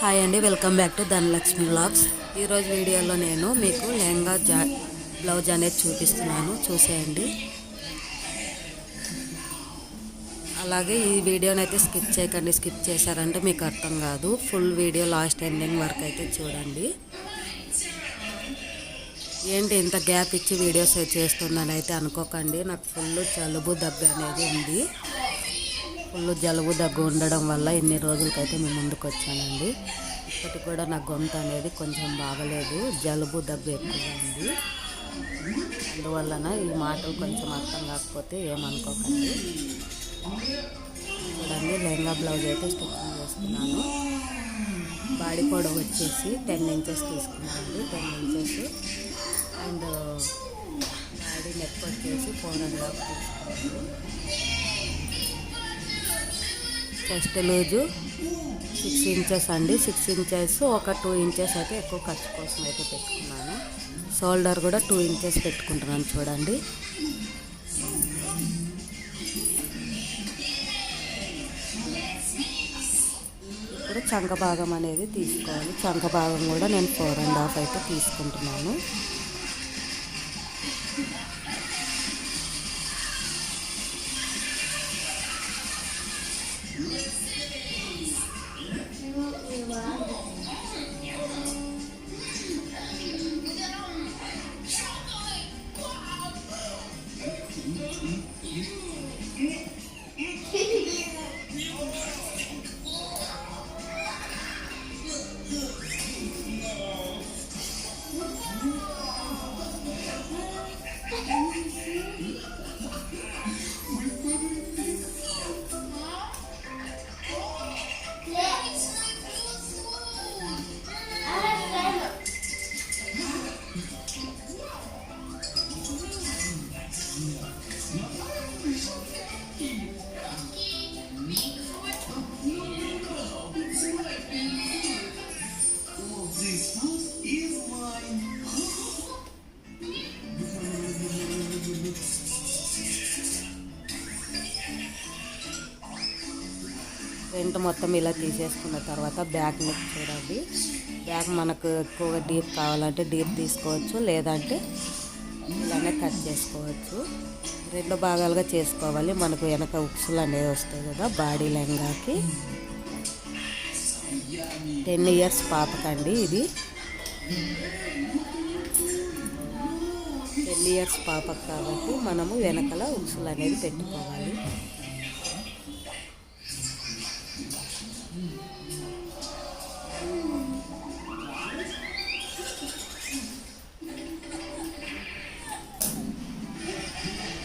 Hi అండి, welcome back to Dhanalakshmi vlogs. ఈరోజు వీడియోలో నేను మీకు లెహంగా బ్లౌజ్ అనేది చూపిస్తున్నాను, చూసేయండి. అలాగే ఈ వీడియోని అయితే స్కిప్ చేయకండి, స్కిప్ చేశారంటే మీకు అర్థం కాదు. ఫుల్ వీడియో లాస్ట్ ఎండింగ్ వరకు అయితే చూడండి. ఏంటి ఇంత గ్యాప్ ఇచ్చి వీడియోస్ చేస్తుందని అయితే అనుకోకండి. నాకు ఫుల్ జలుబు దగ్గు అనేది ఉంది. ఫుల్ జలుబు దగ్గు ఉండడం వల్ల ఇన్ని రోజులకైతే మేము ముందుకు వచ్చానండి. ఇప్పటికి కూడా నా గొంతు అనేది కొంచెం బాగలేదు, జలుబు దగ్గు ఎక్కువగా ఉంది. అందువలన ఈ మాటలు కొంచెం అర్థం కాకపోతే ఏమనుకోకండి. చూడండి, లెహంగా బ్లౌజ్ అయితే స్టిచ్చింగ్ చేసుకున్నాను. బాడీ పొడవు వచ్చేసి 10 ఇంచెస్ తీసుకున్నానండి, 10 ఇంచెస్. అండ్ బాడీ నెక్ వచ్చేసి 4.5 తీసుకున్నాను. చెస్ట్ లూజు 6 ఇంచెస్ అండి, 6 ఇంచెస్. ఒక 2 ఇంచెస్ అయితే ఎక్కువ ఖర్చు కోసం అయితే పెట్టుకున్నాను. షోల్డర్ కూడా 2 ఇంచెస్ పెట్టుకుంటున్నాను. చూడండి, ఇప్పుడు చంక భాగం అనేది తీసుకోవాలి. చంక భాగం కూడా నేను 4.5 అయితే తీసుకుంటున్నాను. ఫ్రంట్ మొత్తం ఇలా తీసేసుకున్న తర్వాత బ్యాక్ నెక్ చూడండి. బ్యాక్ మనకు ఎక్కువగా డీప్ కావాలంటే డీప్ తీసుకోవచ్చు, లేదంటే ఇలానే కట్ చేసుకోవచ్చు. 2 భాగాలుగా చేసుకోవాలి. మనకు వెనక ఉక్సులు అనేది వస్తాయి కదా బాడీ లెహంగాకి. 10 ఇయర్స్ పాపకండి ఇది. 10 ఇయర్స్ పాపకు కాబట్టి మనము వెనకల ఉక్సులు అనేది పెట్టుకోవాలి.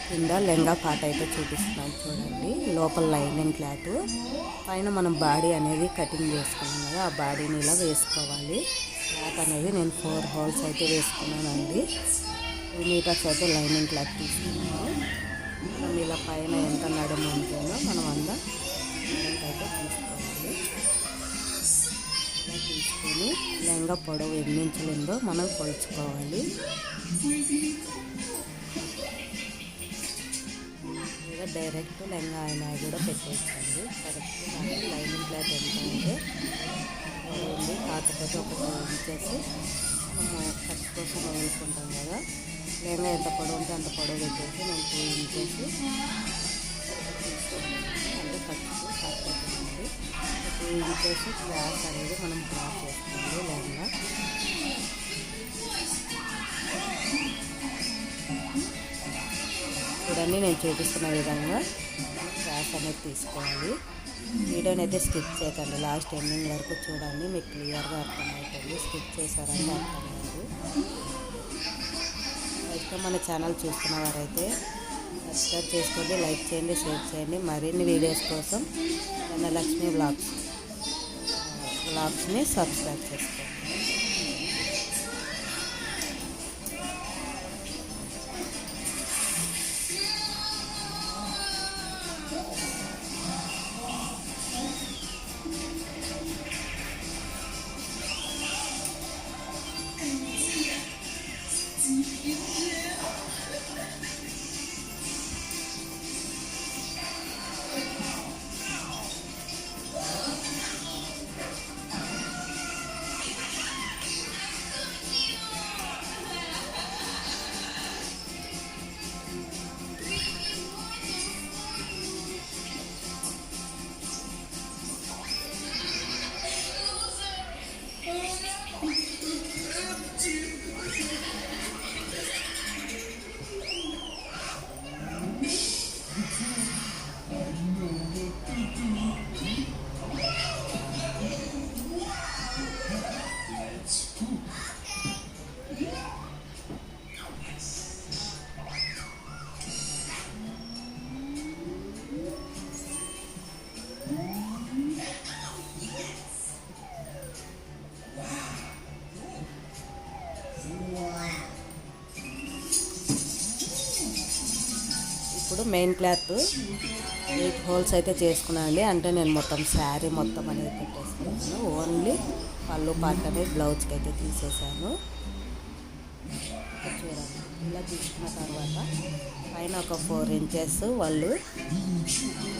కింద లెహంగా పాట అయితే చూపిస్తున్నాను చూడండి. లోపల లైనింగ్ క్లాత్, పైన మనం బాడీ అనేది కటింగ్ చేసుకున్నాం కదా, ఆ బాడీని ఇలా వేసుకోవాలి. క్లాత్ అనేది నేను 4 హోల్స్ అయితే వేసుకున్నానండి. 2 మీటర్స్ అయితే లైనింగ్ క్లాత్ తీసుకున్నాను. మనం ఇలా పైన ఎంత నడుము ఉంటుందో మనం అయితే తీసుకోవాలి. ఇలా తీసుకొని లెహంగా పొడవు ఎన్ని ఇంచులు ఉందో మనం కొలుచుకోవాలి. డైరెక్ట్ లెహంగా అయినా కూడా పెట్టేసుకోండి. కరెక్ట్ లైనింగ్ క్లాత్ ఎంత ఉంటే ఉంది, కాకపోతే ఒక 2 ఇంచెస్ మనము ఖర్చు కోసం వదులుకుంటాం కదా. లెహంగా ఎంత పొడవు ఉంటే అంత పొడవు పెట్టేసి నేను 2 ఇంచెస్ అంటే ఖర్చు కాకపోతుంది. 2 ఇంచెస్ క్లాత్ అనేది మనం డ్రా చేసుకోండి. లెహంగా చూడండి, నేను చూపిస్తున్న విధంగా క్లాత్ అనేది తీసుకోవాలి. వీడియోని అయితే స్కిప్ చేయకండి, లాస్ట్ ఎండింగ్ వరకు చూడండి, మీకు క్లియర్గా అర్థమవుతుంది. స్కిప్ చేశారంటే అర్థమైంది. ఫస్ట్ మన ఛానల్ చూస్తున్న వారైతే సబ్స్క్రైబ్ చేసుకోండి, లైక్ చేయండి, షేర్ చేయండి. మరిన్ని వీడియోస్ కోసం ధనలక్ష్మి వ్లాగ్స్ని సబ్స్క్రైబ్ చేసుకోండి. మెయిన్ క్లాత్ 8 హోల్స్ అయితే చేసుకున్నాను అండి. అంటే నేను మొత్తం శారీ మొత్తం అనేది పెట్టేసుకున్నాను. ఓన్లీ పళ్ళు పార్ట్ అనేది బ్లౌజ్కి అయితే తీసేసాను. చూడండి, ఇలా తీసుకున్న తర్వాత పైన ఒక 4 ఇంచెస్ వాళ్ళు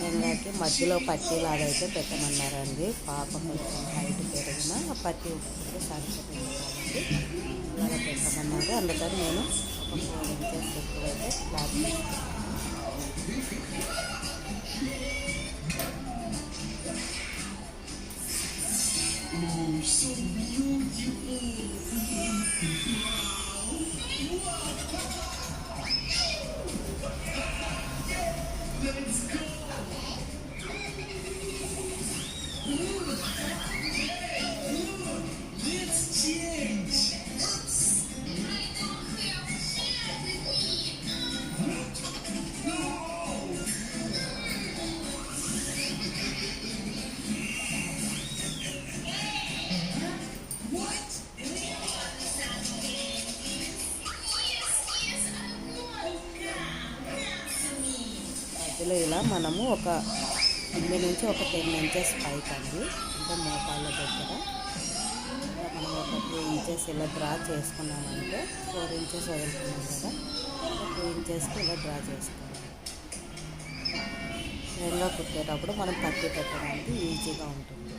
ఎంగాకి మధ్యలో పట్టీలాగా అయితే పెట్టమన్నారండి. పాప కొంచెం హైట్ పెరిగిన ఆ పట్టీ సరిపోతుంది అలాగా పెట్టమన్నారు. అందుకని నేను ఒక 4 ఇంచెస్ ఎక్కువైతే క్లాత్ మధ్యలో ఇలా మనము ఒక 8 నుంచి ఒక 10 ఇంచెస్ పైకి అండి, అంటే మోకాళ్ళ దగ్గర మనం ఒక 2 ఇంచెస్ ఇలా డ్రా చేసుకున్నామంటే 4 ఇంచెస్ వదులుకున్నాం కదా, 2 ఇంచెస్కి ఇలా డ్రా చేసుకోవాలి. లెహంగా కుట్టేటప్పుడు మనం పట్టి పెట్టడానికి ఈజీగా ఉంటుంది.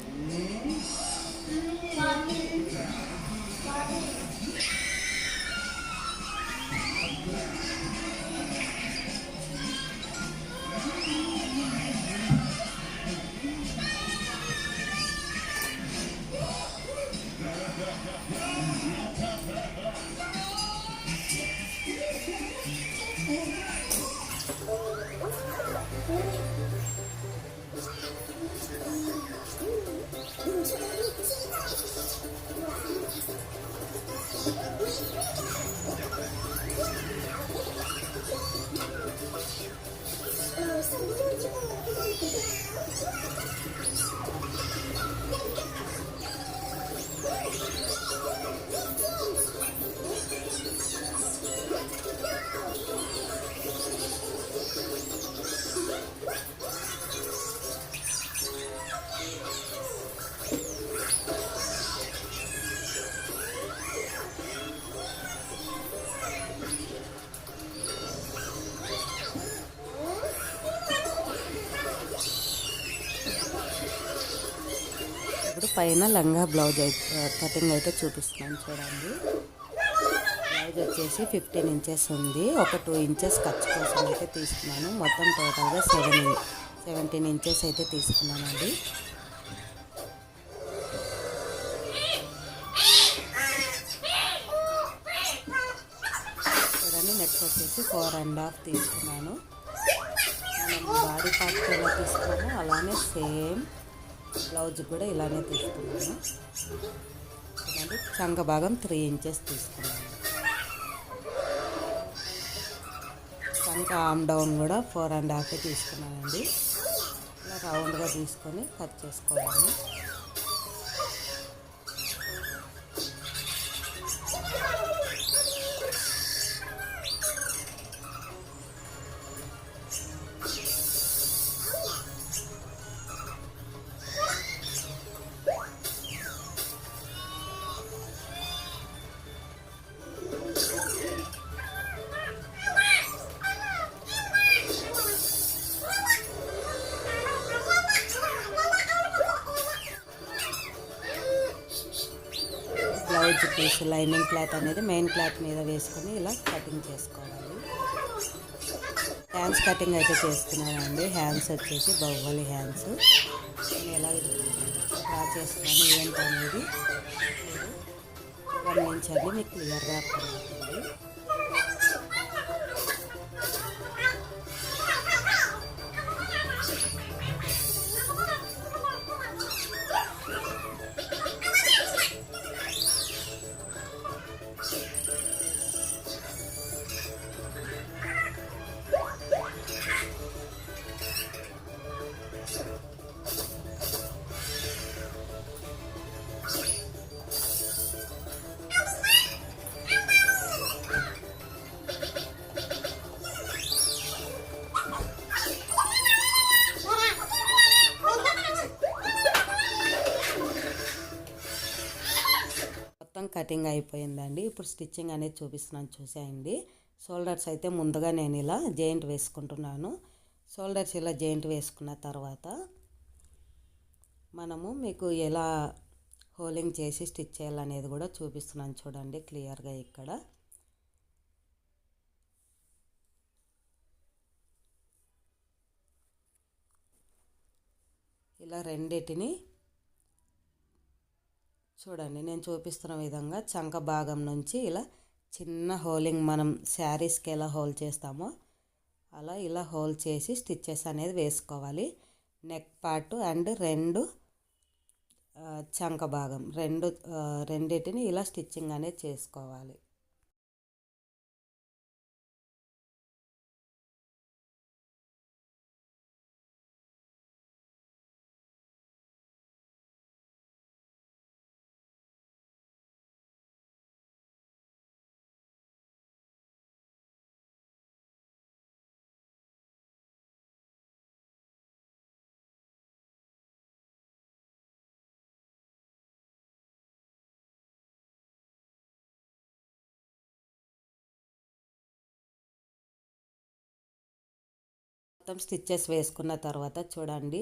ఇప్పుడు పైన లంగా బ్లౌజ్ కటింగ్ అయితే చూపిస్తున్నాను చూడండి. బ్లౌజ్ వచ్చేసి 15 ఇంచెస్ ఉంది. ఒక 2 ఇంచెస్ ఖర్చు కోసం అయితే తీసుకున్నాను. మొత్తం టోటల్గా 17 ఇంచెస్ అయితే తీసుకున్నానండి. చూడండి, నెక్స్ట్ వచ్చేసి 4.5 తీసుకున్నాను. మనం బాడీ పార్ట్ ఎలా తీసుకున్నామో అలానే సేమ్ బ్లౌజ్ కూడా ఇలానే తీసుకున్నాను. చూడండి, చంక భాగం 3 ఇంచెస్ తీసుకున్నాను. చంక ఆమ్ డౌన్ కూడా 4.5 తీసుకున్నానండి. ఇలా రౌండ్గా తీసుకొని కట్ చేసుకోవాలి. బ్లౌజ్ పీస్ లైనింగ్ క్లాత్ అనేది మెయిన్ క్లాత్ మీద వేసుకొని ఇలా కటింగ్ చేసుకోవాలి. హ్యాండ్స్ కటింగ్ అయితే చేస్తున్నానండి. హ్యాండ్స్ వచ్చేసి బాహుబలి హ్యాండ్స్. నేను ఎలా డ్రా చేస్తున్నాను ఏంటనేది గమనించండి, మీకు క్లియర్గా అర్థమవుతుంది. మొత్తం కటింగ్ అయిపోయిందండి. ఇప్పుడు స్టిచ్చింగ్ అనేది చూపిస్తున్నాను చూసేయండి. షోల్డర్స్ అయితే ముందుగా నేను ఇలా జాయింట్ వేసుకుంటున్నాను. షోల్డర్స్ ఇలా జాయింట్ వేసుకున్న తర్వాత మనము మీకు ఎలా హోలింగ్ చేసి స్టిచ్ చేయాలనేది కూడా చూపిస్తున్నాను చూడండి క్లియర్గా. ఇక్కడ ఇలా రెండిటిని చూడండి నేను చూపిస్తున్న విధంగా చంక భాగం నుంచి ఇలా చిన్న హోలింగ్ మనం శారీస్కి ఎలా హోల్ చేస్తామో అలా ఇలా హోల్ చేసి స్టిచ్చెస్ అనేది వేసుకోవాలి. నెక్ పార్ట్ అండ్ రెండు చంక భాగం రెండిటిని ఇలా స్టిచ్చింగ్ అనేది చేసుకోవాలి. మొత్తం స్టిచ్చెస్ వేసుకున్న తర్వాత చూడండి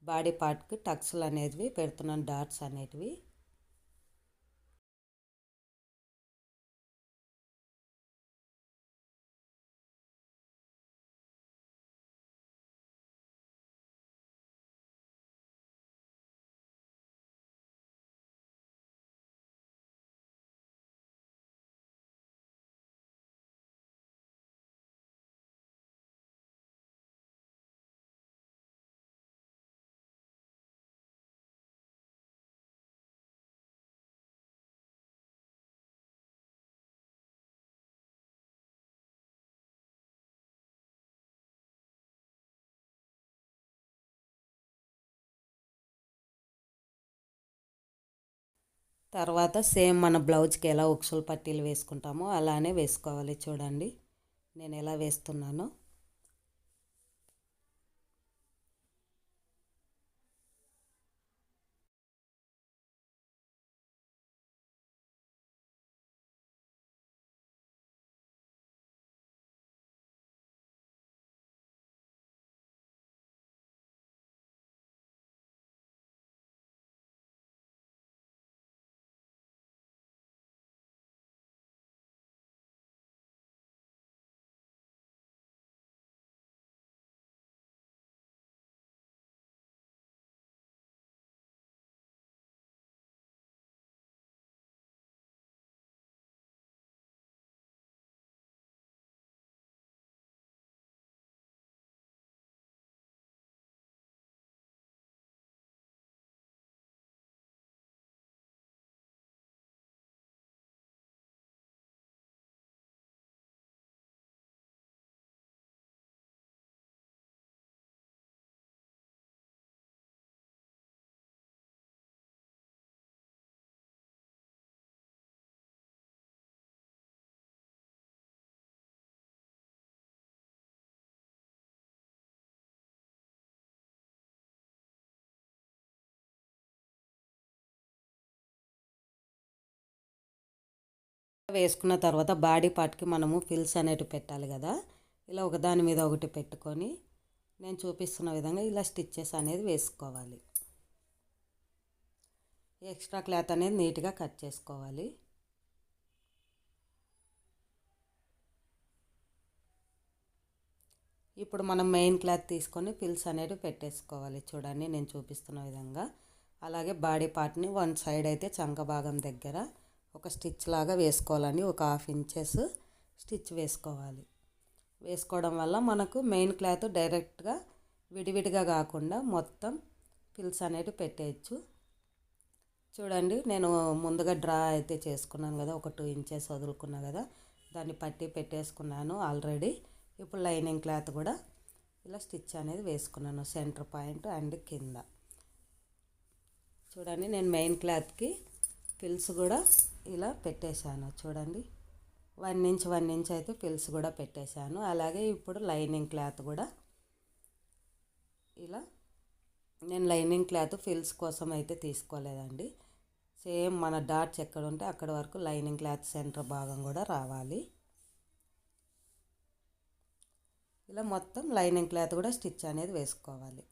బాడీ పార్ట్కి టక్స్లు అనేటివి పెడుతున్నాను, డాట్స్ అనేటివి. తర్వాత సేమ్ మన బ్లౌజ్కి ఎలా ఉక్సులు పట్టీలు వేసుకుంటామో అలానే వేసుకోవాలి. చూడండి నేను ఎలా వేస్తున్నానో. వేసుకున్న తర్వాత బాడీ పార్ట్కి మనము ఫిల్స్ అనేటివి పెట్టాలి కదా. ఇలా ఒకదాని మీద ఒకటి పెట్టుకొని నేను చూపిస్తున్న విధంగా ఇలా స్టిచ్చెస్ అనేది వేసుకోవాలి. ఎక్స్ట్రా క్లాత్ అనేది నీట్గా కట్ చేసుకోవాలి. ఇప్పుడు మనం మెయిన్ క్లాత్ తీసుకొని ఫిల్స్ అనేవి పెట్టేసుకోవాలి. చూడండి నేను చూపిస్తున్న విధంగా. అలాగే బాడీ పార్ట్ని వన్ సైడ్ అయితే చంక భాగం దగ్గర ఒక స్టిచ్ లాగా వేసుకోవాలండి. ఒక 1/2 ఇంచెస్ స్టిచ్ వేసుకోవాలి. వేసుకోవడం వల్ల మనకు మెయిన్ క్లాత్ డైరెక్ట్గా విడివిడిగా కాకుండా మొత్తం ఫిల్స్ అనేవి పెట్టేయచ్చు. చూడండి నేను ముందుగా డ్రా అయితే చేసుకున్నాను కదా, ఒక 2 ఇంచెస్ వదులుకున్నా కదా, దాన్ని పట్టి పెట్టేసుకున్నాను ఆల్రెడీ. ఇప్పుడు లైనింగ్ క్లాత్ కూడా ఇలా స్టిచ్ అనేది వేసుకున్నాను సెంటర్ పాయింట్ అండ్ కింద. చూడండి నేను మెయిన్ క్లాత్కి ఫిల్స్ కూడా ఇలా పెట్టేశాను. చూడండి 1 ఇంచ్ అయితే ఫిల్స్ కూడా పెట్టేశాను. అలాగే ఇప్పుడు లైనింగ్ క్లాత్ కూడా ఇలా నేను లైనింగ్ క్లాత్ ఫిల్స్ కోసం అయితే తీసుకోలేదండి. సేమ్ మన డాట్స్ ఎక్కడ ఉంటే అక్కడ వరకు లైనింగ్ క్లాత్ సెంటర్ భాగం కూడా రావాలి. ఇలా మొత్తం లైనింగ్ క్లాత్ కూడా స్టిచ్ అనేది వేసుకోవాలి.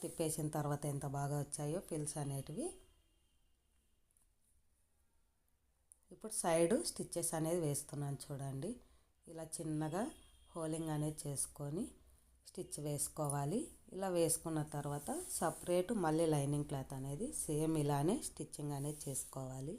తిప్పేసిన తర్వాత ఎంత బాగా వచ్చాయో పిల్స్ అనేటివి. ఇప్పుడు సైడు స్టిచ్చెస్ అనేది వేస్తున్నాను చూడండి. ఇలా చిన్నగా హోలింగ్ అనేది చేసుకొని స్టిచ్ వేసుకోవాలి. ఇలా వేసుకున్న తర్వాత సపరేట్ మళ్ళీ లైనింగ్ క్లాత్ అనేది సేమ్ ఇలానే స్టిచ్చింగ్ అనేది చేసుకోవాలి.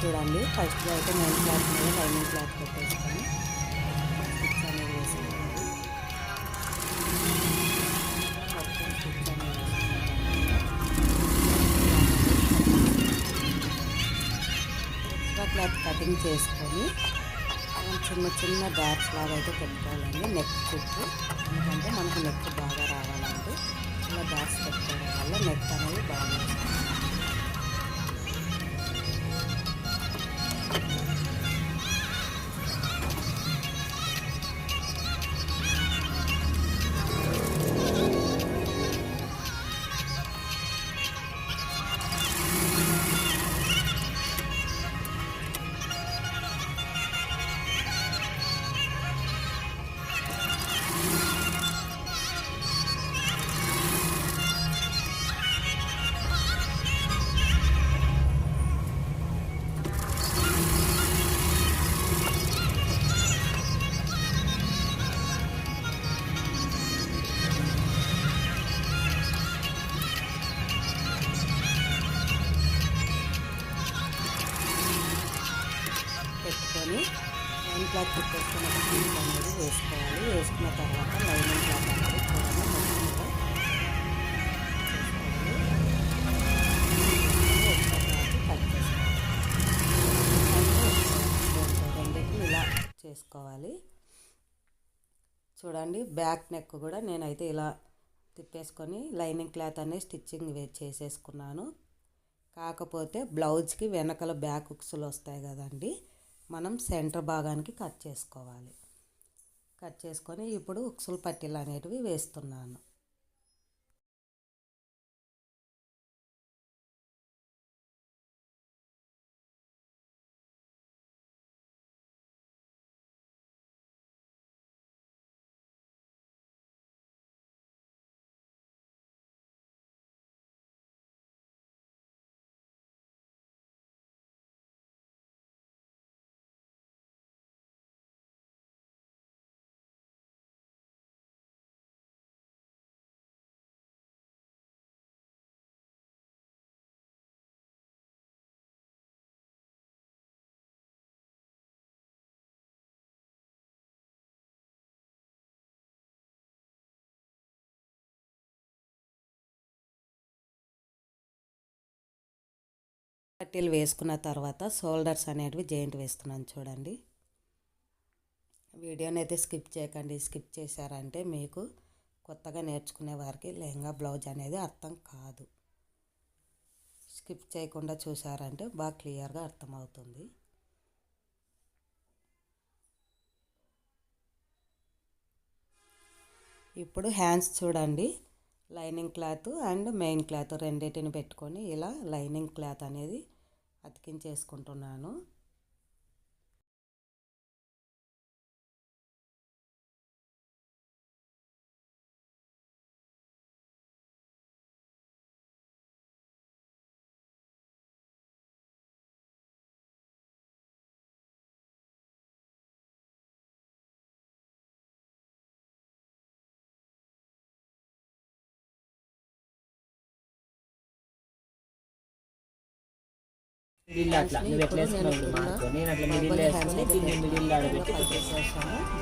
చూడండి, ఫస్ట్ అయితే మెయిన్ క్లాత్ మీద లైనింగ్ క్లాత్ పెట్టేసుకొని స్టిచ్ అనేది వేసుకోవాలి. మొత్తం స్టిచ్ అనేది ఎక్స్ట్రా క్లాత్ కటింగ్ చేసుకొని చిన్న చిన్న డాట్స్ లాగా అయితే పెట్టుకోవాలండి నెక్ చుట్టూ. ఎందుకంటే మనకు నెక్ బాగా రావాలంటే ఇలా డాట్స్ పెట్టుకోవడం వల్ల నెక్ అనేది బాగా వస్తుంది. పెట్టుకొని లైన్ క్లాత్ పెట్టేసుకున్న పీస్ అనేది వేసుకోవాలి. వేసుకున్న తర్వాత లైనింగ్ క్లాత్ అనేది కూడా మొత్తంగా కట్ చేసుకోవాలి. రెండింటిని ఇలా చేసుకోవాలి. చూడండి, బ్యాక్ నెక్ కూడా నేనైతే ఇలా తిప్పేసుకొని లైనింగ్ క్లాత్ అనేది స్టిచ్చింగ్ చేసేసుకున్నాను. కాకపోతే బ్లౌజ్కి వెనకల బ్యాక్ హుక్స్లు వస్తాయి కదండి, మనం సెంటర్ భాగానికి కట్ చేసుకోవాలి. కట్ చేసుకొని ఇప్పుడు హుక్స్లు పట్టీలు అనేటివి వేస్తున్నాను. పట్టీలు వేసుకున్న తర్వాత షోల్డర్స్ అనేటివి జాయింట్ వేస్తున్నాను చూడండి. వీడియోని అయితే స్కిప్ చేయకండి. స్కిప్ చేశారంటే మీకు కొత్తగా నేర్చుకునే వారికి లెహంగా బ్లౌజ్ అనేది అర్థం కాదు. స్కిప్ చేయకుండా చూసారంటే బాగా క్లియర్గా అర్థమవుతుంది. ఇప్పుడు హ్యాండ్స్ చూడండి, lining cloth and main cloth రెండింటిని పెట్టుకొని ఇలా లైనింగ్ క్లాత్ అనేది అతికించేసుకుంటున్నాను.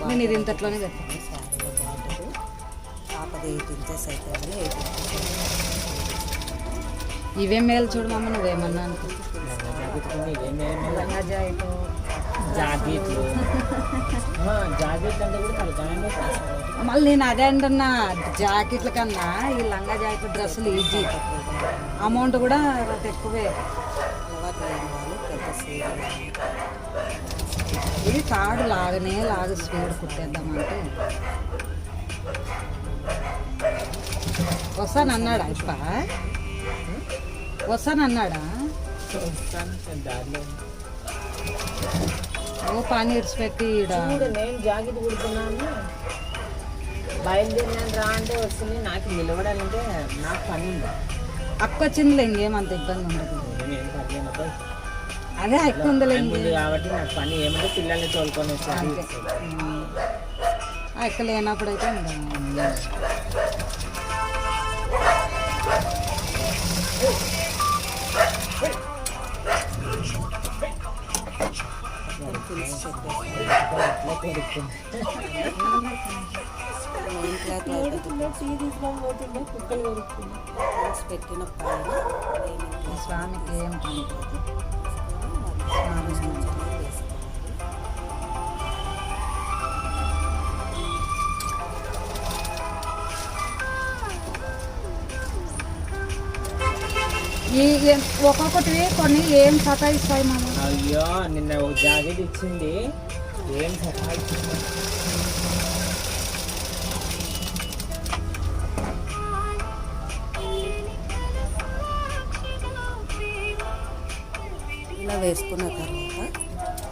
నేను ఇది ఇంతట్లోనే ఇవేం మేలు చూడు మమ్మ, నువ్వేమన్నా మళ్ళీ నేను అదే అంటున్నా, జాకెట్ల కన్నా ఈ లంగా జాకెట్ డ్రెస్సులు ఈజీ, అమౌంట్ కూడా ఎక్కువే. ఇది తాడు లాగు స్పీడ్ కుట్టేద్దామంటే వస్తానన్నాడా ఇప్ప వస్తానన్నాడా? ఓ పని ఇడిచిపెట్టి నేను జాకెట్ కుడుతున్నాను, బయలుదేరినాను రా అంటే వస్తుంది. నాకు నిలబడాలంటే నాకు పని ఉంది. అక్క వచ్చిందిలే, ఇంకేమంత ఇబ్బంది ఉండదు. అదే అక్క ఉందిలే కాబట్టి నాకు పని ఏమంటే పిల్లల్ని తోలుకొని వచ్చాను. అక్క లేనప్పుడు అయితే పెట్టిన స్వామికి ఏం ఒక్కొక్కటి కొన్ని ఏం సతాయిస్తాయి మనం. అయ్యో నిన్న ఒక జాకెట్ ఇచ్చింది, ఏం సతాయిస్తుంది. ఇలా వేసుకున్న తర్వాత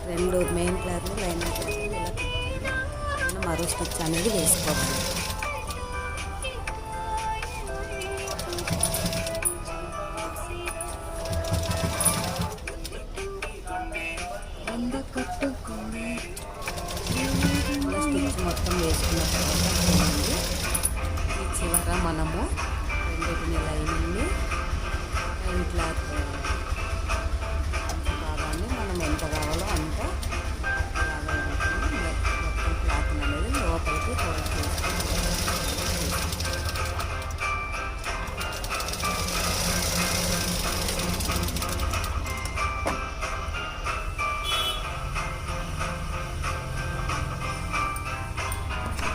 రెండు మెయిన్ క్లాత్లు లైనింగ్ క్లాత్లు ఇలా మరో స్టిచ్ అనేది వేసుకోవాలి. స్టిచ్ మొత్తం వేసుకున్న తర్వాత ఈ చివర మనము రెండింటిని లైనింగ్ని మెయిన్ క్లాత్ భాగాన్ని మనం ఎంత కావాలో అంత మొత్తం క్లాత్ అనేది లోపలికి ఫోల్డ్ చేసుకొని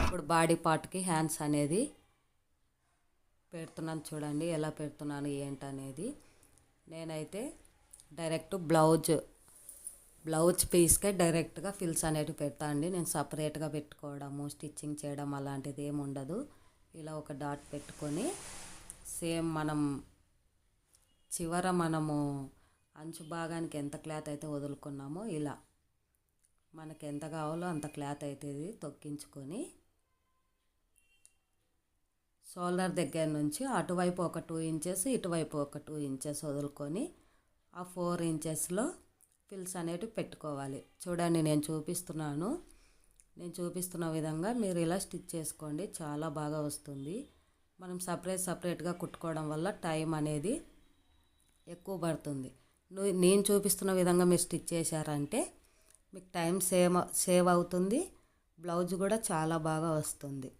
ఇప్పుడు బాడీ పార్ట్కి హ్యాండ్స్ అనేది పెడుతున్నాను చూడండి, ఎలా పెడుతున్నాను ఏంటనేది. నేనైతే డైరెక్ట్ బ్లౌజ్ పీస్కే డైరెక్ట్గా ఫిల్స్ అనేటివి పెడతా అండి. నేను సపరేట్గా పెట్టుకోవడము స్టిచ్చింగ్ చేయడం అలాంటిది ఏమి ఉండదు. ఇలా ఒక డాట్ పెట్టుకొని సేమ్ మనం చివర మనము అంచు భాగానికి ఎంత క్లాత్ అయితే వదులుకున్నామో ఇలా మనకి ఎంత కావాలో అంత క్లాత్ అయితే తొక్కించుకొని షోల్డర్ దగ్గర నుంచి అటువైపు ఒక 2 ఇంచెస్ ఇటువైపు ఒక 2 ఇంచెస్ వదులుకొని ఆ 4 ఇంచెస్లో ఫిల్స్ అనేటివి పెట్టుకోవాలి. చూడండి నేను చూపిస్తున్న విధంగా మీరు ఇలా స్టిచ్ చేసుకోండి, చాలా బాగా వస్తుంది. మనం సపరేట్గా కుట్టుకోవడం వల్ల టైం అనేది ఎక్కువ పడుతుంది. నేను చూపిస్తున్న విధంగా మీరు స్టిచ్ చేశారంటే మీకు టైం సేవ్ అవుతుంది, బ్లౌజ్ కూడా చాలా బాగా వస్తుంది.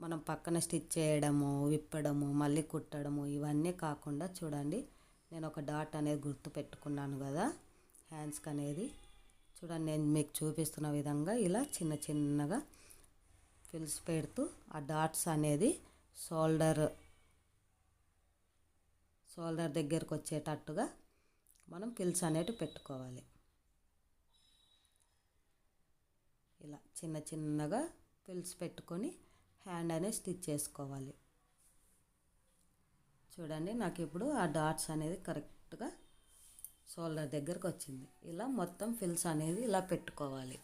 మనం పక్కన స్టిచ్ చేయడము విప్పడము మళ్ళీ కుట్టడము ఇవన్నీ కాకుండా చూడండి నేను ఒక డాట్ అనేది గుర్తు పెట్టుకున్నాను కదా హ్యాండ్స్కి అనేది. చూడండి, నేను మీకు చూపిస్తున్న విధంగా ఇలా చిన్న చిన్నగా ఫిల్స్ పెడుతూ ఆ డాట్స్ అనేది షోల్డర్ దగ్గరకు వచ్చేటట్టుగా మనం ఫిల్స్ అనేవి పెట్టుకోవాలి. ఇలా చిన్న చిన్నగా ఫిల్స్ పెట్టుకొని హ్యాండ్ అనేది స్టిచ్ చేసుకోవాలి. చూడండి, నాకు ఇప్పుడు ఆ డాట్స్ అనేది కరెక్ట్గా షోల్డర్ దగ్గరకు వచ్చింది. ఇలా మొత్తం ఫిల్స్ అనేది ఇలా పెట్టుకోవాలి.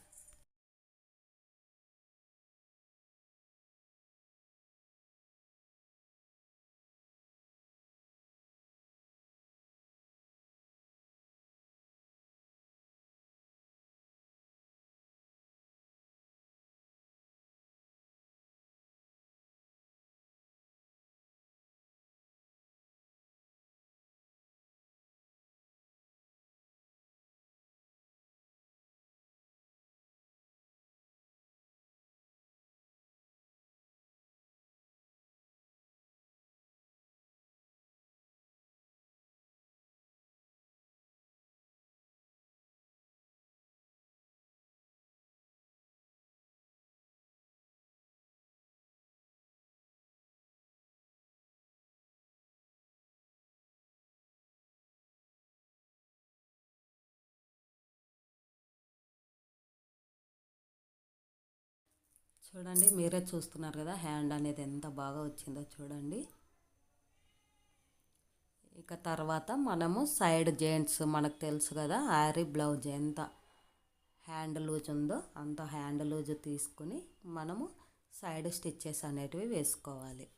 చూడండి, మీరే చూస్తున్నారు కదా హ్యాండ్ అనేది ఎంత బాగా వచ్చిందో చూడండి. ఇక తర్వాత మనము సైడ్ జాయింట్స్ మనకు తెలుసు కదా, ఆరీ బ్లౌజ్ ఎంత హ్యాండ్ లూజ్ ఉందో అంత హ్యాండ్ లూజ్ తీసుకుని మనము సైడ్ స్టిచ్చెస్ అనేటివి వేసుకోవాలి.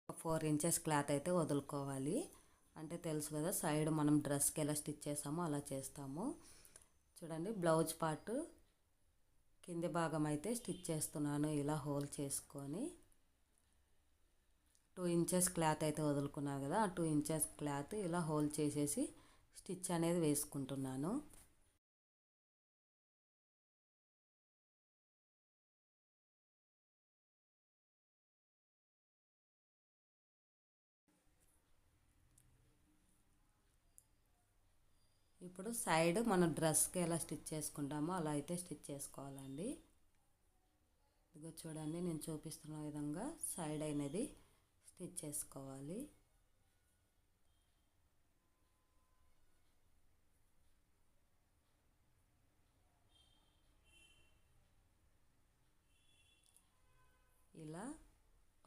ఒక 4 ఇంచెస్ క్లాత్ అయితే వదులుకోవాలి. అంటే తెలుసు కదా సైడ్ మనం డ్రెస్కి ఎలా స్టిచ్ చేస్తామో అలా చేస్తాము. చూడండి, బ్లౌజ్ పార్ట్ కింది భాగం అయితే స్టిచ్ చేస్తున్నాను. ఇలా హోల్ చేసుకొని 2 ఇంచెస్ క్లాత్ అయితే వదులుకున్నాను కదా, ఆ 2 ఇంచెస్ క్లాత్ ఇలా హోల్ చేసేసి స్టిచ్ అనేది వేసుకుంటున్నాను. ఇప్పుడు సైడ్ మన డ్రెస్కి ఎలా స్టిచ్ చేసుకుంటామో అలా అయితే స్టిచ్ చేసుకోవాలండి. ఇదిగో చూడండి, నేను చూపిస్తున్న విధంగా సైడ్ అనేది స్టిచ్ చేసుకోవాలి. ఇలా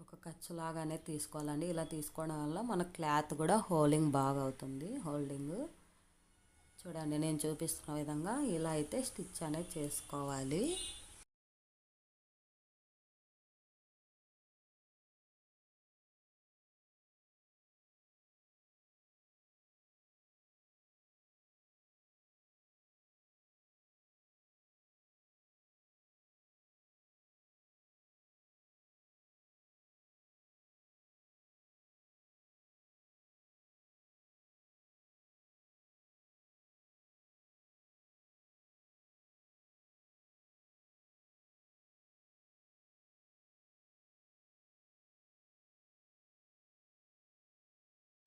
ఒక ఖర్చులాగానే తీసుకోవాలండి. ఇలా తీసుకోవడం వల్ల మన క్లాత్ కూడా హోల్డింగ్ బాగా అవుతుంది. చూడండి, నేను చూపిస్తున్న విధంగా ఇలా అయితే స్టిచ్ అనేది చేసుకోవాలి.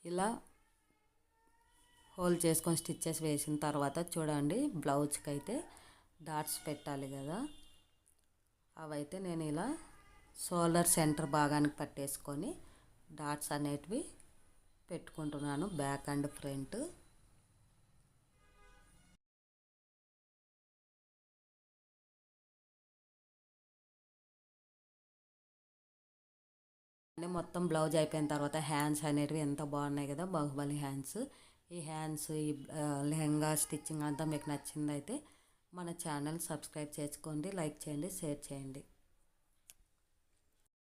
ఇలా హోల్ చేసుకొని స్టిచ్చెస్ వేసిన తర్వాత చూడండి, బ్లౌజ్కి అయితే డాట్స్ పెట్టాలి కదా, అవైతే నేను ఇలా షోల్డర్ సెంటర్ భాగానికి పట్టేసుకొని డాట్స్ అనేటివి పెట్టుకుంటున్నాను బ్యాక్ అండ్ ఫ్రంట్. మొత్తం బ్లౌజ్ అయిపోయిన తర్వాత హ్యాండ్స్ అనేటివి ఎంత బాగున్నాయి కదా, బాహుబలి హ్యాండ్స్. ఈ హ్యాండ్స్, ఈ లెహంగా స్టిచ్చింగ్ అంతా మీకు నచ్చిందైతే మన ఛానల్ సబ్స్క్రైబ్ చేసుకోండి, లైక్ చేయండి, షేర్ చేయండి.